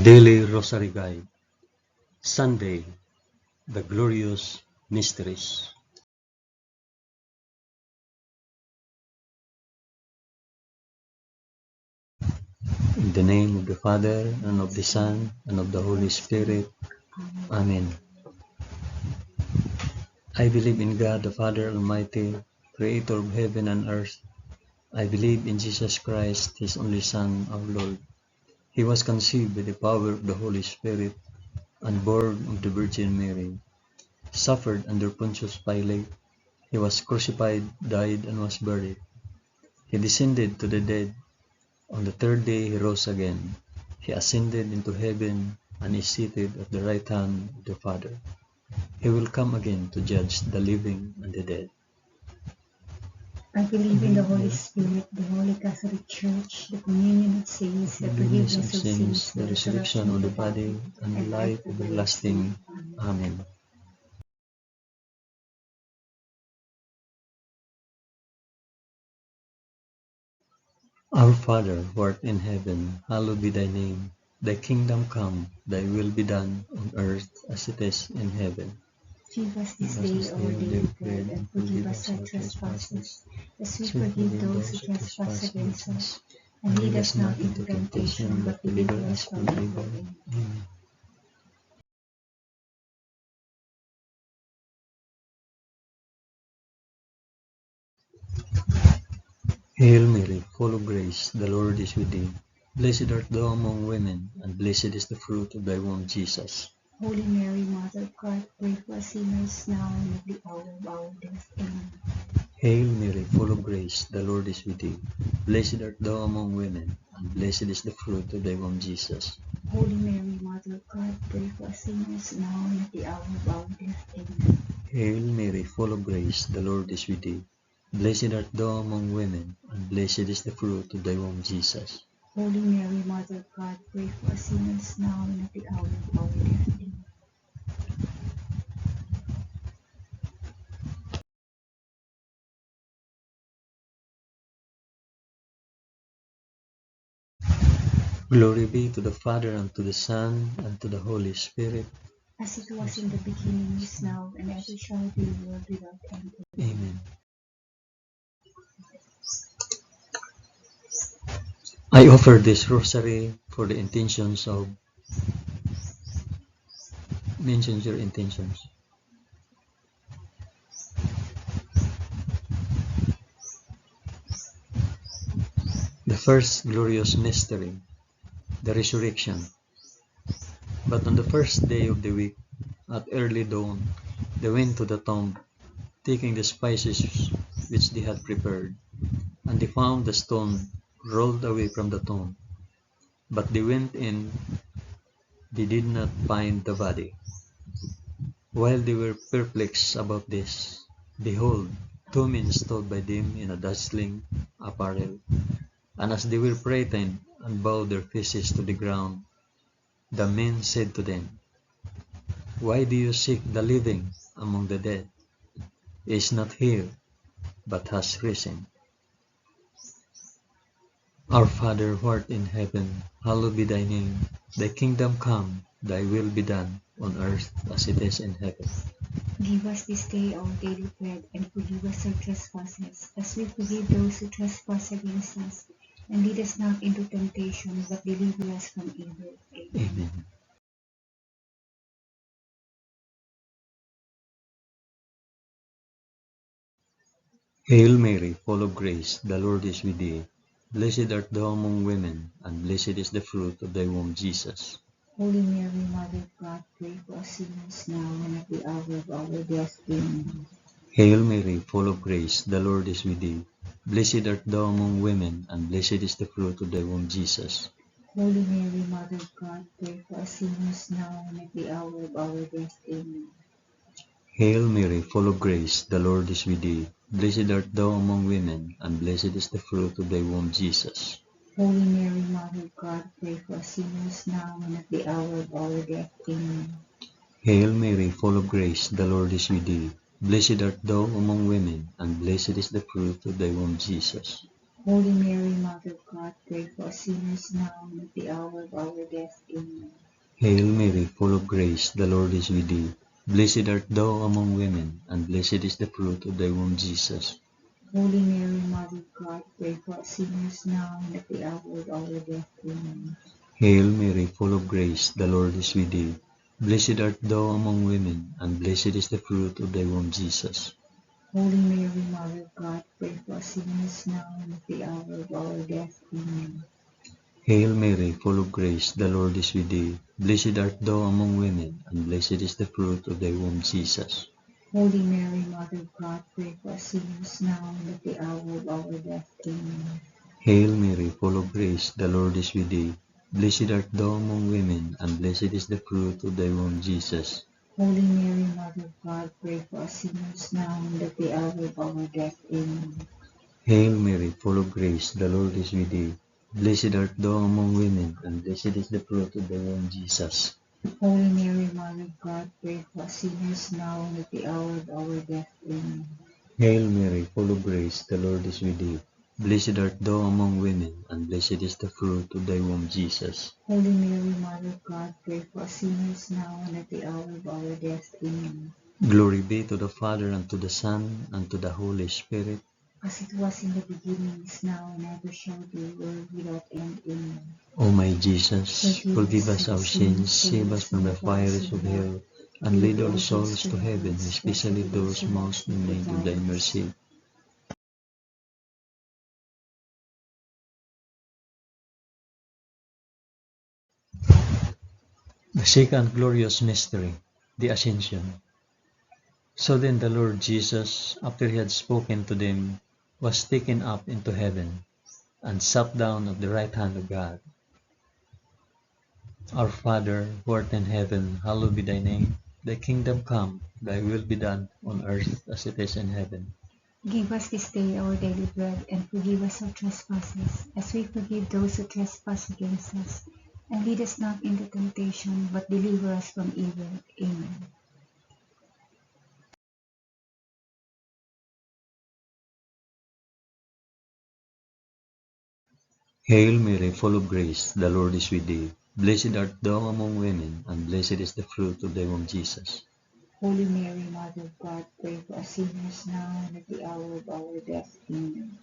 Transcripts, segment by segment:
Daily Rosary Guide, Sunday, the Glorious Mysteries. In the name of the Father, and of the Son, and of the Holy Spirit. Amen. I believe in God, the Father Almighty, Creator of heaven and earth. I believe in Jesus Christ, His only Son, our Lord. He was conceived by the power of the Holy Spirit, and born of the Virgin Mary. Suffered under Pontius Pilate. He was crucified, died, and was buried. He descended to the dead. On the third day he rose again. He ascended into heaven and is seated at the right hand of the Father. He will come again to judge the living and the dead. I believe in the Holy Spirit, the Holy Catholic Church, the communion of saints, the forgiveness of sins, the resurrection of the body, and the life everlasting. Amen. Our Father, who art in heaven, hallowed be thy name. Thy kingdom come, thy will be done on earth as it is in heaven. Give us this day our daily bread, and forgive us our trespasses, as we forgive those who trespass against us. And lead us not into temptation, but deliver us from evil. Amen. Hail Mary, full of grace, the Lord is with thee. Blessed art thou among women, and blessed is the fruit of thy womb, Jesus. Holy Mary, Mother of God, pray for us sinners now and at the hour of our death. Amen. Hail Mary, full of grace, the Lord is with thee. Blessed art thou among women, and blessed is the fruit of thy womb, Jesus. Holy Mary, Mother of God, pray for us sinners now and at the hour of our death. Amen. Hail Mary, full of grace, the Lord is with thee. Blessed art thou among women, and blessed is the fruit of thy womb, Jesus. Holy Mary, Mother of God, pray for us sinners now and at the hour of our death. Amen. Glory be to the Father, and to the Son, and to the Holy Spirit. As it was in the beginning, is now, and ever shall be, world without end. Amen. I offer this rosary for the intentions of mention your intentions. The first glorious mystery, the resurrection. But on the first day of the week, at early dawn, they went to the tomb, taking the spices which they had prepared, and they found the stone rolled away from the tomb. But they went in, they did not find the body. While they were perplexed about this, behold, two men stood by them in a dazzling apparel. And as they were frightened and bowed their faces to the ground, the men said to them, Why do you seek the living among the dead? He is not here, but has risen. Our Father who art in heaven, hallowed be thy name. Thy kingdom come, thy will be done, on earth as it is in heaven. Give us this day our daily bread, and forgive us our trespasses, as we forgive those who trespass against us. And lead us not into temptation, but deliver us from evil. Amen. Amen. Hail Mary, full of grace, the Lord is with thee. Blessed art thou among women, and blessed is the fruit of thy womb, Jesus. Holy Mary, Mother of God, pray for us sinners now and at the hour of our death. Amen. Hail Mary, full of grace, the Lord is with thee. Blessed art thou among women, and blessed is the fruit of thy womb, Jesus. Holy Mary, Mother of God, pray for us sinners now and at the hour of our death. Amen. Hail Mary, full of grace, the Lord is with thee. Blessed art thou among women, and blessed is the fruit of thy womb, Jesus. Holy Mary, Mother of God, pray for us sinners now and at the hour of our death. Amen. Hail Mary, full of grace, the Lord is with thee. Blessed art thou among women, and blessed is the fruit of thy womb, Jesus. Holy Mary, Mother of God, pray for us sinners now and at the hour of our death. Amen. Hail Mary, full of grace, the Lord is with thee. Blessed art thou among women, and blessed is the fruit of thy womb, Jesus. Holy Mary, Mother of God, pray for us sinners now and at the hour of our death. Amen. Hail Mary, full of grace, the Lord is with thee. Blessed art thou among women, and blessed is the fruit of thy womb, Jesus. Holy Mary, Mother of God, pray for us sinners now and at the hour of our death. Amen. Hail Mary, full of grace, the Lord is with thee. Blessed art thou among women, and blessed is the fruit of thy womb, Jesus. Holy Mary, Mother of God, pray for us sinners now and at the hour of our death. Amen. Hail Mary, full of grace, the Lord is with thee. Blessed art thou among women, and blessed is the fruit of thy womb, Jesus. Holy Mary, Mother of God, pray for us sinners now and at the hour of our death. Amen. Hail Mary, full of grace, the Lord is with thee. Blessed art thou among women, and blessed is the fruit of thy womb, Jesus. Holy Mary, Mother of God, pray for us sinners now and at the hour of our death. Amen. Hail Mary, full of grace, the Lord is with thee. Blessed art thou among women, and blessed is the fruit of thy womb, Jesus. Holy Mary, Mother of God, pray for us sinners now and at the hour of our death. Amen. Glory be to the Father, and to the Son, and to the Holy Spirit. As it was in the beginning, is now, and ever shall be, world without end. Amen. O my Jesus, forgive us our sins, save us from the fires of hell, and lead all souls to heaven, especially those most in need of thy mercy. The second glorious mystery, the Ascension. So then the Lord Jesus, after he had spoken to them, was taken up into heaven, and sat down at the right hand of God. Our Father, who art in heaven, hallowed be thy name. Thy kingdom come, thy will be done, on earth as it is in heaven. Give us this day our daily bread, and forgive us our trespasses, as we forgive those who trespass against us. And lead us not into temptation, but deliver us from evil. Amen. Hail Mary, full of grace, the Lord is with thee. Blessed art thou among women, and blessed is the fruit of thy womb, Jesus. Holy Mary, Mother of God, pray for us sinners now and at the hour of our death. Amen.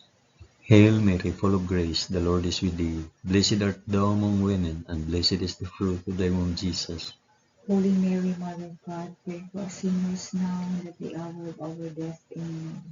Hail Mary, full of grace, the Lord is with thee. Blessed art thou among women, and blessed is the fruit of thy womb, Jesus. Holy Mary, Mother of God, pray for us sinners now and at the hour of our death. Amen.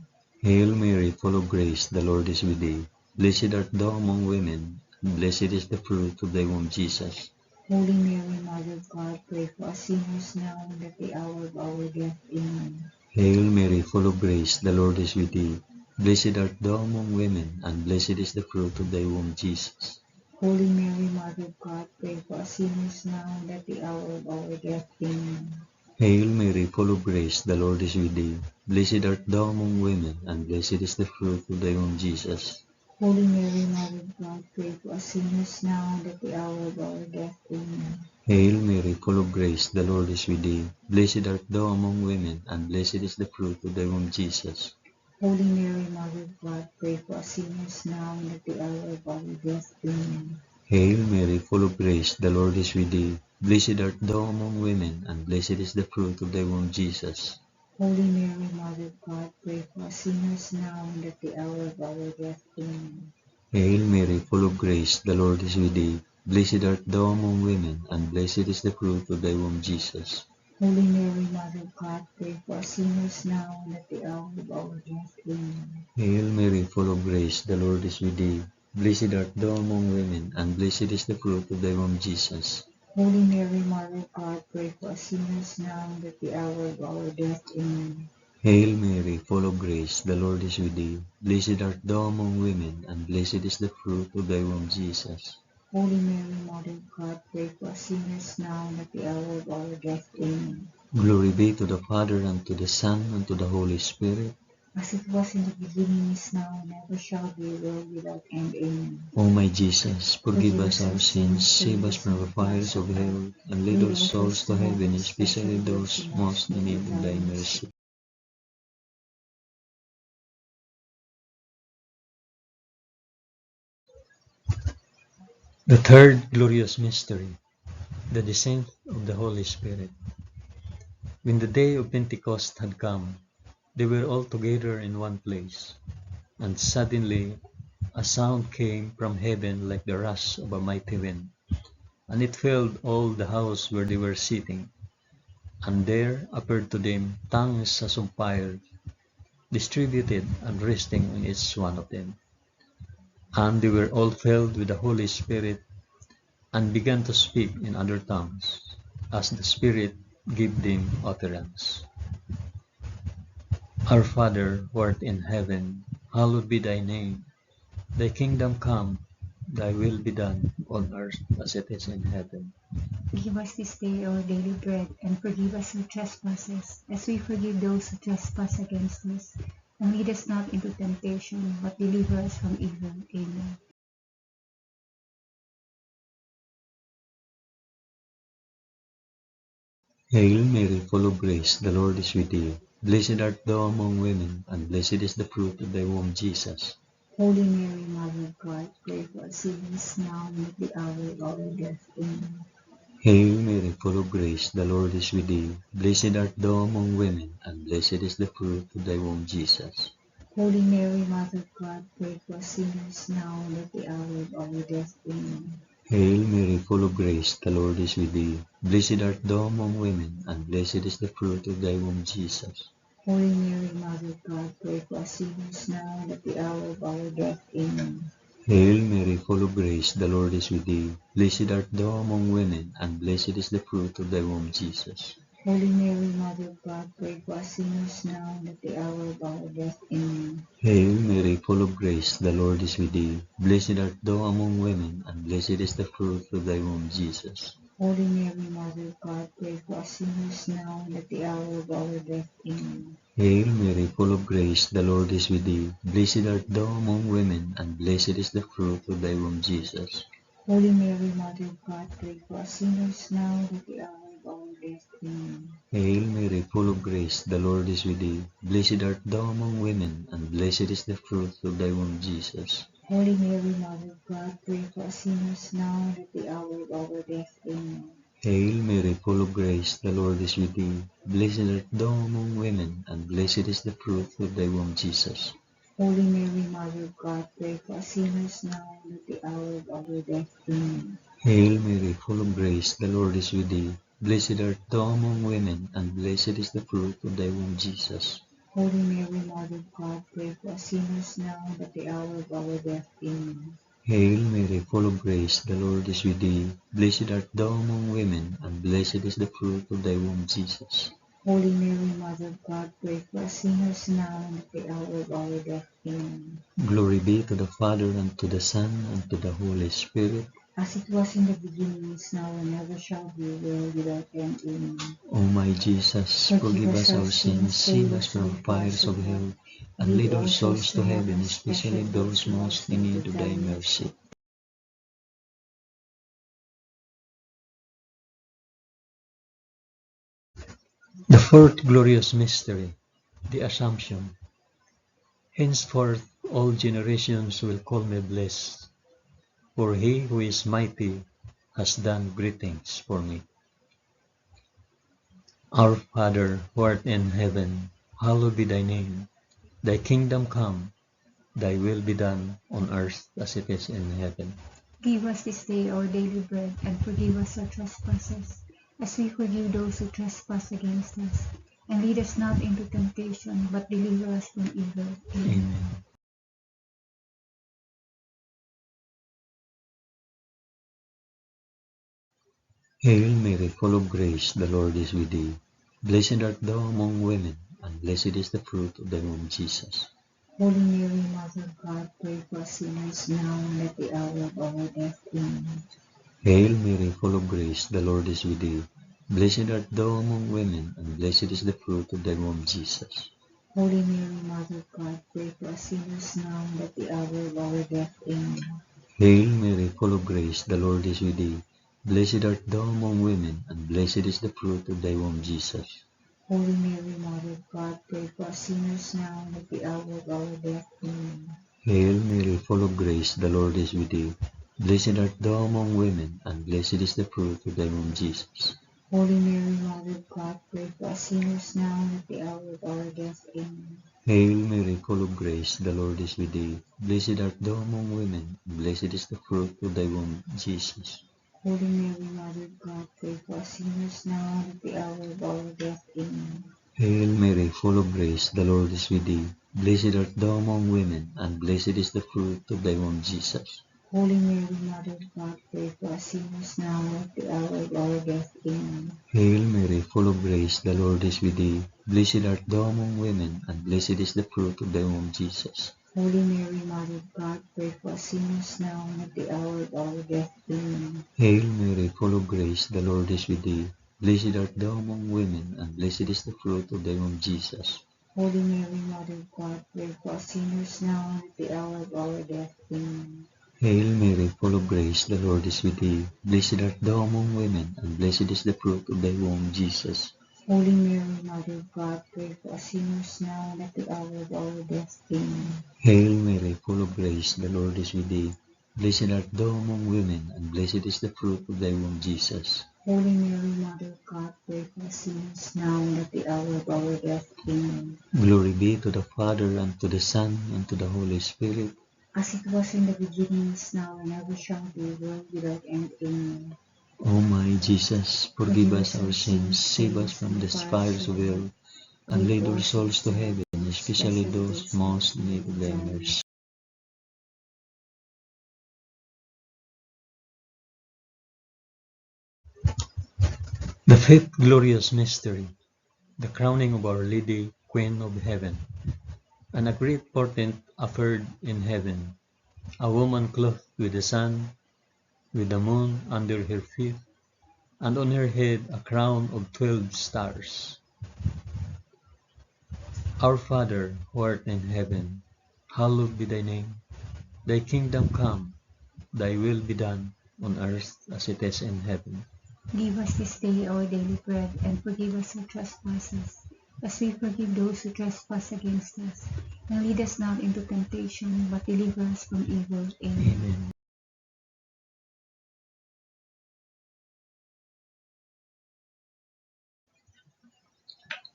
Hail Mary, full of grace, the Lord is with thee. Blessed art thou among women, and blessed is the fruit of thy womb, Jesus. Holy Mary, Mother of God, pray for us sinners now and at the hour of our death. Amen. Hail Mary, full of grace, the Lord is with thee. Blessed art thou among women, and blessed is the fruit of thy womb, Jesus. Holy Mary, Mother of God, pray for us sinners now and at the hour of our death. Amen. Hail Mary, full of grace, the Lord is with thee. Blessed art thou among women, and blessed is the fruit of thy womb, Jesus. Holy Mary, Mother of God, pray for us sinners now and at the hour of our death. Amen. Hail Mary, full of grace, the Lord is with thee. Blessed art thou among women, and blessed is the fruit of thy womb, Jesus. Holy Mary, Mother of God, pray for us sinners now and at the hour of our death. Amen. Hail Mary, full of grace, the Lord is with thee. Blessed art thou among women, and blessed is the fruit of thy womb, Jesus. Holy Mary, Mother of God, pray for us sinners now and at the hour of our death. Amen. Hail Mary, full of grace, the Lord is with thee. Blessed art thou among women, and blessed is the fruit of thy womb, Jesus. Holy Mary, Mother of God, pray for us sinners now and at the hour of our death. Amen. Hail Mary, full of grace, the Lord is with thee. Blessed art thou among women, and blessed is the fruit of thy womb, Jesus. Holy Mary, Mother of God, pray for us sinners now and at the hour of our death. Amen. Hail Mary, full of grace, the Lord is with thee. Blessed art thou among women, and blessed is the fruit of thy womb, Jesus. Holy Mary, Mother of God, pray for us sinners now and at the hour of our death. Amen. Glory be to the Father, and to the Son, and to the Holy Spirit. As it was in the beginning, is now, and ever shall be, world without end. Amen. O my Jesus, forgive us our sins, save us from the fires of hell, and lead all souls to heaven, especially those most in need of thy mercy. The third glorious mystery, the descent of the Holy Spirit. When the day of Pentecost had come, they were all together in one place, and suddenly a sound came from heaven like the rush of a mighty wind, and it filled all the house where they were sitting. And there appeared to them tongues as of fire, distributed and resting on each one of them. And they were all filled with the Holy Spirit, and began to speak in other tongues, as the Spirit gave them utterance. Our Father, who art in heaven, hallowed be thy name. Thy kingdom come, thy will be done, on earth as it is in heaven. Give us this day our daily bread, and forgive us our trespasses, as we forgive those who trespass against us. And lead us not into temptation, but deliver us from evil. Amen. Hail Mary, full of grace, the Lord is with thee. Blessed art thou among women, and blessed is the fruit of thy womb, Jesus. Holy Mary, Mother of God, pray for us sinners now and at the hour of our death. Amen. Hail Mary, full of grace, the Lord is with thee. Blessed art thou among women, and blessed is the fruit of thy womb, Jesus. Holy Mary, Mother of God, pray for us sinners now and at the hour of our death. Amen. Hail Mary, full of grace, the Lord is with thee. Blessed art thou among women, and blessed is the fruit of thy womb, Jesus. Holy Mary, Mother of God, pray for us sinners now and at the hour of our death. Amen. Hail Mary, full of grace, the Lord is with thee. Blessed art thou among women, and blessed is the fruit of thy womb, Jesus. Holy Mary, Mother of God, pray for us sinners now and at the hour of our death. Amen. Hail Mary, full of grace, the Lord is with thee. Blessed art thou among women, and blessed is the fruit of thy womb, Jesus. Holy Mary, Mother of God, pray for us sinners now and at the hour of our death. Amen. Hail Mary, full of grace, the Lord is with thee. Blessed art thou among women, and blessed is the fruit of thy womb, Jesus. Holy Mary, Mother of God, pray for us sinners now and at the hour of our death. Amen. Hail Mary, full of grace, the Lord is with thee. Blessed art thou among women, and blessed is the fruit of thy womb, Jesus. Holy Mary, Mother of God, pray for us sinners now and at the hour of our death. Amen. Hail Mary, full of grace, the Lord is with thee. Blessed art thou among women, and blessed is the fruit of thy womb, Jesus. Holy Mary, Mother of God, pray for us sinners now and at the hour of our death. Amen. Hail Mary, full of grace, the Lord is with thee. Blessed art thou among women, and blessed is the fruit of thy womb, Jesus. Holy Mary, Mother of God, pray for us sinners now and at the hour of our death. Amen. Hail Mary, full of grace, the Lord is with thee. Blessed art thou among women, and blessed is the fruit of thy womb, Jesus. Holy Mary, Mother of God, pray for us sinners now and at the hour of our death. Amen. Glory be to the Father, and to the Son, and to the Holy Spirit. As it was in the beginning, is now, and ever shall be, world without end. Amen. O my Jesus, forgive us our sins, save us from the fires of hell, and lead all souls to heaven, especially those most in need of thy mercy. The fourth glorious mystery, the Assumption. Henceforth all generations will call me blessed, for he who is mighty has done great things for me. Our Father, who art in heaven, hallowed be thy name. Thy kingdom come, thy will be done on earth as it is in heaven. Give us this day our daily bread, and forgive us our trespasses, as we forgive those who trespass against us. And lead us not into temptation, but deliver us from evil. Amen. Amen. Hail Mary, full of grace, the Lord is with thee. Blessed art thou among women, and blessed is the fruit of thy womb, Jesus. Holy Mary, Mother of God, pray for us sinners now and at the hour of our death. Amen. Hail Mary, full of grace, the Lord is with thee. Blessed art thou among women, and blessed is the fruit of thy womb, Jesus. Holy Mary, Mother of God, pray for us sinners now and at the hour of our death. Amen. Hail Mary, full of grace, the Lord is with thee. Blessed art thou among women, and blessed is the fruit of thy womb, Jesus. Holy Mary, Mother of God, pray for us sinners now and at the hour of our death. Amen. Hail Mary, full of grace, the Lord is with thee. Blessed art thou among women, and blessed is the fruit of thy womb, Jesus. Holy Mary, Mother of God, pray for us sinners now and at the hour of our death. Amen. Hail Mary, full of grace, the Lord is with thee. Blessed art thou among women, and blessed is the fruit of thy womb, Jesus. Holy Mary, Mother of God, pray for us sinners now and at the hour of our death. Amen. Hail Mary, full of grace, the Lord is with thee. Blessed art thou among women, and blessed is the fruit of thy womb, Jesus. Holy Mary, Mother of God, pray for us sinners now and at the hour of our death. Amen. Hail Mary, full of grace, the Lord is with thee. Blessed art thou among women, and blessed is the fruit of thy womb, Jesus. Holy Mary, Mother of God, pray for us sinners now and at the hour of our death. Amen. Hail Mary, full of grace, the Lord is with thee. Blessed art thou among women, and blessed is the fruit of thy womb, Jesus. Holy Mary, Mother of God, pray for us sinners now and at the hour of our death. Amen. Hail Mary, full of grace, the Lord is with thee. Blessed art thou among women, and blessed is the fruit of thy womb, Jesus. Holy Mary, Mother of God, pray for us sinners now and at the hour of our death. Amen. Hail Mary, full of grace, the Lord is with thee. Blessed art thou among women, and blessed is the fruit of thy womb, Jesus. Holy Mary, Mother of God, pray for us sinners now and at the hour of our death. Amen. Glory be to the Father, and to the Son, and to the Holy Spirit. As it was in the beginning, is now, and ever shall be, world without end. Amen. O my Jesus, forgive us our sins, save us from the fires of hell, and lead our souls to heaven, especially those most in need of thy mercy. The fifth glorious mystery, the crowning of Our Lady, Queen of Heaven. And a great portent appeared in heaven, a woman clothed with the sun, with the moon under her feet, and on her head a crown of 12 stars. Our Father, who art in heaven, hallowed be thy name. Thy kingdom come, thy will be done, on earth as it is in heaven. Give us this day our daily bread, and forgive us our trespasses, as we forgive those who trespass against us. And lead us not into temptation, but deliver us from evil. Amen. Amen.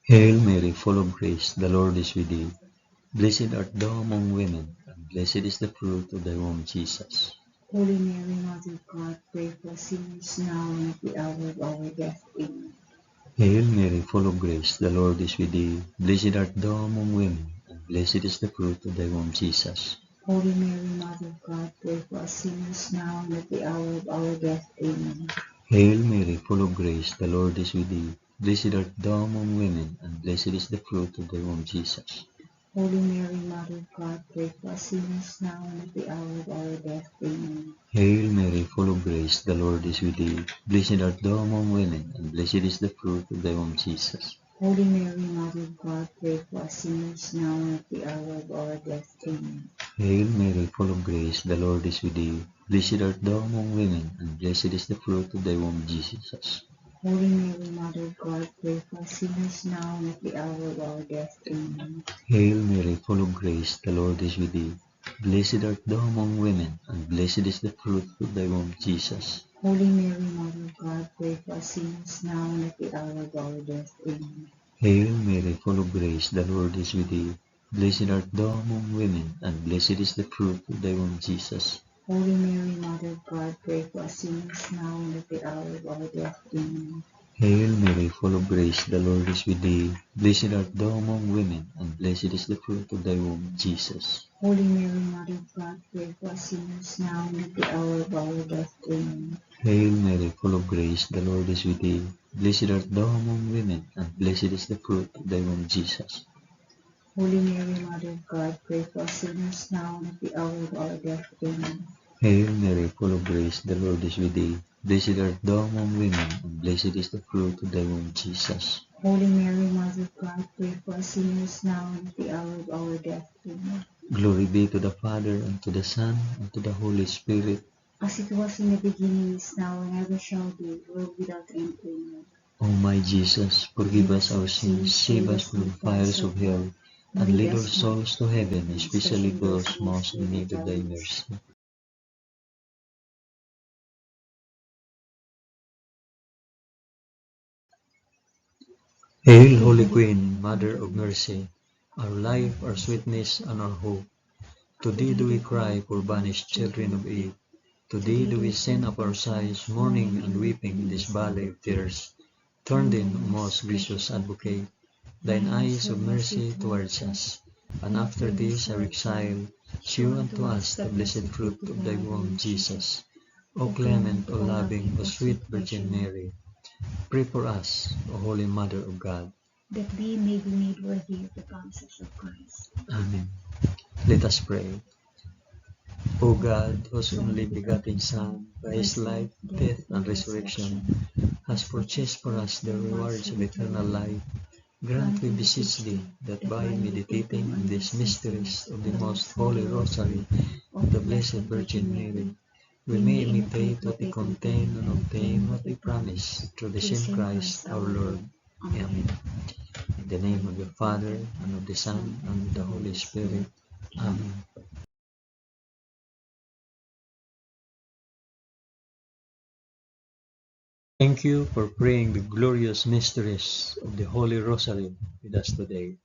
Hail Mary, full of grace, the Lord is with thee. Blessed art thou among women, and blessed is the fruit of thy womb, Jesus. Holy Mary, Mother of God, pray for us sinners now and at the hour of our death. Amen. Hail Mary, full of grace, the Lord is with thee. Blessed art thou among women, and blessed is the fruit of thy womb, Jesus. Holy Mary, Mother of God, pray for us sinners now and at the hour of our death. Amen. Hail Mary, full of grace, the Lord is with thee. Blessed art thou among women, and blessed is the fruit of thy womb, Jesus. Holy Mary, Mother of God, pray for us sinners now and at the hour of our death. Amen. Hail Mary, full of grace, the Lord is with thee. Blessed art thou among women, and blessed is the fruit of thy womb, Jesus. Holy Mary, Mother of God, pray for us sinners now and at the hour of our death. Amen. Hail Mary, full of grace, the Lord is with thee. Blessed art thou among women, and blessed is the fruit of thy womb, Jesus. Holy Mary, Mother of God, pray for us sinners now and at the hour of our death. Amen. Hail Mary, full of grace, the Lord is with thee. Blessed art thou among women, and blessed is the fruit of thy womb, Jesus. Holy Mary, Mother of God, pray for us sinners now and at the hour of our death. Amen. Hail Mary, full of grace, the Lord is with thee. Blessed art thou among women, and blessed is the fruit of thy womb, Jesus. Holy Mary, Mother of God, pray for us sinners now and at the hour of our death. Amen. Hail Mary, full of grace, the Lord is with thee. Blessed art thou among women, and blessed is the fruit of thy womb, Jesus. Holy Mary, Mother of God, pray for us sinners now and at the hour of our death. Amen. Hail Mary, full of grace, the Lord is with thee. Blessed art thou among women, and blessed is the fruit of thy womb, Jesus. Holy Mary, Mother of God, pray for us sinners now and at the hour of our death. Amen. Hail Mary, full of grace, the Lord is with thee. Blessed art thou among women, and blessed is the fruit of thy womb, Jesus. Holy Mary, Mother of God, pray for us sinners now and at the hour of our death. Amen. Glory be to the Father, and to the Son, and to the Holy Spirit. As it was in the beginning, is now, and ever shall be, world without end. Amen. O my Jesus, forgive us our sins, save us from the fires of hell, and lead our souls to heaven, especially those most in need of thy mercy. Hail, Holy Queen, Mother of Mercy, our life, our sweetness, and our hope. To thee do we cry, poor banished children of Eve. To thee do we send up our sighs, mourning and weeping in this valley of tears. Turn then, O most gracious Advocate, thine eyes of mercy towards us, and after this our exile, shew unto us the blessed fruit of thy womb, Jesus. O clement, O loving, O sweet Virgin Mary, pray for us, O Holy Mother of God. that we may be made worthy of the promises of Christ. Amen. Let us pray. O God, whose only begotten Son, by his life, death, and resurrection, has purchased for us the rewards of eternal life, grant, we beseech thee, that by meditating on these mysteries of the most holy Rosary of the Blessed Virgin Mary, we may imitate what they contain and obtain what they promise, through the same Christ our Lord. Amen. In the name of the Father, and of the Son, and of the Holy Spirit. Amen. Thank you for praying the glorious mysteries of the Holy Rosary with us today.